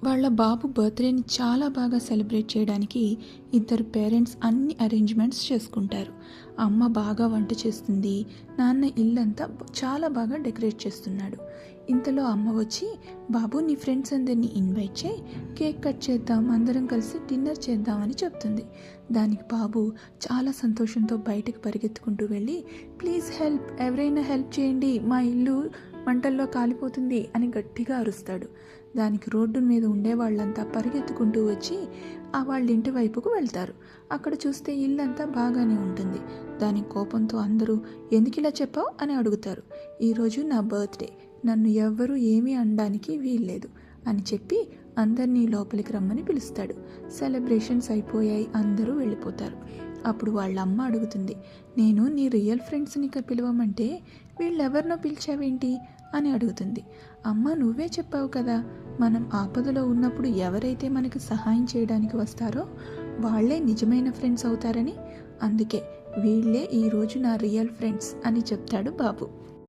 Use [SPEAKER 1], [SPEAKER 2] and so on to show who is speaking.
[SPEAKER 1] వాళ్ళ బాబు బర్త్డేని చాలా బాగా సెలబ్రేట్ చేయడానికి ఇద్దరు పేరెంట్స్ అన్ని అరేంజ్మెంట్స్ చేసుకుంటారు. అమ్మ బాగా వంట చేస్తుంది, నాన్న ఇల్లంతా చాలా బాగా డెకరేట్ చేస్తున్నాడు. ఇంతలో అమ్మ వచ్చి, బాబు నీ ఫ్రెండ్స్ అందరినీ ఇన్వైట్ చేయి, కేక్ కట్ చేద్దాం, అందరం కలిసి డిన్నర్ చేద్దామని చెప్తుంది. దానికి బాబు చాలా సంతోషంతో బయటకు పరిగెత్తుకుంటూ వెళ్ళి, ప్లీజ్ హెల్ప్, ఎవరైనా హెల్ప్ చేయండి, మా ఇల్లు మంటల్లో కాలిపోతుంది అని గట్టిగా అరుస్తాడు. దానికి రోడ్డు మీద ఉండే వాళ్ళంతా పరిగెత్తుకుంటూ వచ్చి వాళ్ళ ఇంటి వైపుకు వెళ్తారు. అక్కడ చూస్తే ఇల్లంతా బాగానే ఉంటుంది. దాని కోపంతో అందరూ ఎందుకు ఇలా చెప్పావు అని అడుగుతారు. ఈరోజు నా బర్త్డే, నన్ను ఎవ్వరూ ఏమీ అనడానికి వీల్లేదు అని చెప్పి అందరినీ లోపలికి రమ్మని పిలుస్తాడు. సెలబ్రేషన్స్ అయిపోయాయి, అందరూ వెళ్ళిపోతారు. అప్పుడు వాళ్ళ అమ్మ అడుగుతుంది, నేను నీ రియల్ ఫ్రెండ్స్ని పిలవమంటే వీళ్ళెవరినో పిలిచావేంటి అని అడుగుతుంది. అమ్మ నువ్వే చెప్పావు కదా, మనం ఆపదలో ఉన్నప్పుడు ఎవరైతే మనకి సహాయం చేయడానికి వస్తారో వాళ్ళే నిజమైన ఫ్రెండ్స్ అవుతారని, అందుకే వీళ్ళే ఈరోజు నా రియల్ ఫ్రెండ్స్ అని చెప్తాడు బాబు.